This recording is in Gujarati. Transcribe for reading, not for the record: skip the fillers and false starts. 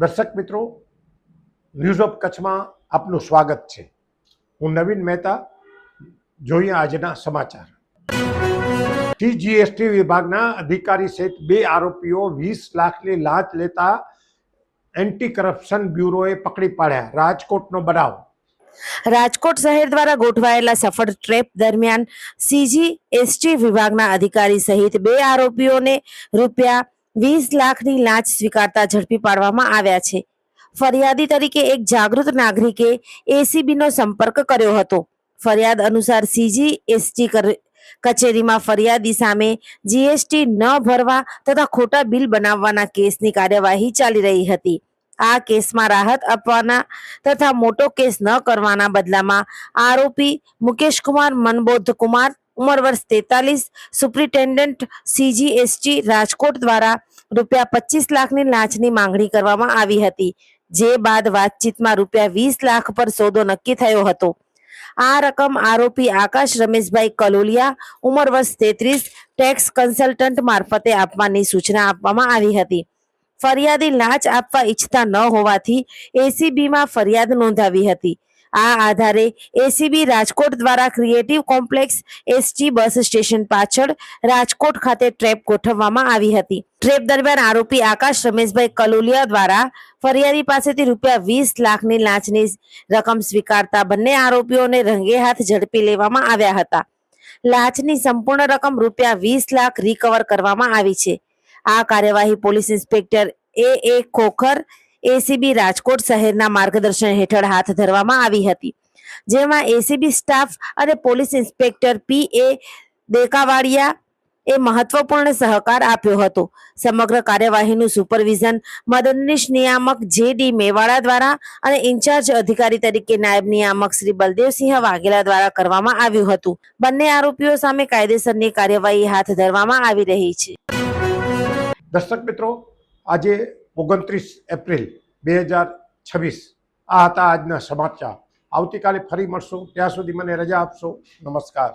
દર્શક મિત્રો, ન્યૂઝ ઓફ કચ્છમાં આપનું સ્વાગત છે। હું નવીન મહેતા। જોઈએ આજના સમાચાર। જીએસટી વિભાગના અધિકારી સહિત 2 આરોપીઓ 20 લાખની લાંચ લેતા એન્ટી કરપ્શન બ્યુરોએ પકડી પાડ્યા। રાજકોટનો બનાવ। રાજકોટ શહેર દ્વારા ગોઠવાયેલા સફળ ટ્રેપ દરમિયાન સીજીએસટી વિભાગના અધિકારી સહિત 2 આરોપીઓને રૂપિયા 20 લાખની લાંચ સ્વીકારતા ઝડપી પાડવામાં આવ્યા છે। ફરિયાદી તરીકે એક જાગૃત નાગરિકે એસીબીનો સંપર્ક કર્યો હતો। ફરિયાદ અનુસાર સીજીએસટી કચેરીમાં ફરિયાદી સામે જીએસટી ન ભરવા તથા ખોટા બિલ બનાવવાના કેસની કાર્યવાહી ચાલી રહી હતી। આ કેસમાં રાહત આપવાના તથા મોટો કેસ ન કરવાના બદલામાં આરોપી મુકેશકુમાર મનબોધકુમાર ઉંમર વર્ષ 43 સુપ્રિન્ટેન્ડન્ટ સીજીએસટી રાજકોટ દ્વારા રૂપિયા 25 લાખની લાંચની માંગણી કરવામાં આવી હતી। જે બાદ વાતચીતમાં રૂપિયા 20 લાખ પર સોદો નક્કી થયો હતો। આ રકમ આરોપી આકાશ રમેશભાઈ કલોલિયા ઉંમર વર્ષ 33 ટેક્સ કન્સલ્ટન્ટ મારફતે આપવાની સૂચના આપવામાં આવી હતી। ફરિયાદી લાંચ આપવા ઈચ્છતા ન હોવાથી એસીબીમાં ફરિયાદ નોંધાવી હતી। આ આધારે એસીબી રાજકોટ દ્વારા creative complex ST bus station પાછળ રાજકોટ ખાતે ટ્રેપ ગોઠવવામાં આવી હતી। ટ્રેપ દરમિયાન આરોપી આકાશ રમેશભાઈ કલોલિયા દ્વારા ફરિયાદી પાસેથી રૂપિયા 20 લાખની લાંચની રકમ સ્વીકારતા બંને આરોપીઓને રંગે હાથ ઝડપી લેવામાં આવ્યા હતા। લાંચની સંપૂર્ણ રકમ રૂપિયા 20 લાખ રિકવર કરવામાં આવી છે। આ કાર્યવાહી પોલીસ ઇન્સ્પેક્ટર એ ખોખર એસીબી રાજકોટ શહેરના માર્ગદર્શન હેઠળ હાથ ધરવામાં આવી હતી। જેમાં એસીબી સ્ટાફ અને પોલીસ ઇન્સ્પેક્ટર પી.એ. દેકાવાડિયા એ મહત્વપૂર્ણ સહકાર આપ્યો હતો। સમગ્ર કાર્યવાહીનું સુપરવિઝન મદદનીશ નિયામક જે.ડી. મેવાડા દ્વારા અને ઇન્ચાર્જ અધિકારી તરીકે નાયબ નિયામક શ્રી બલદેવસિંહ વાઘેલા દ્વારા કરવામાં આવ્યું હતું। બંને આરોપીઓ સામે કાયદેસરની કાર્યવાહી હાથ ધરવામાં આવી રહી છે। દર્શક મિત્રો, આજે 29 એપ્રિલ 2026 આ હતા આજના સમાચાર। આવતીકાલે ફરી મળશું, ત્યાં સુધી મને રજા આપશો। નમસ્કાર।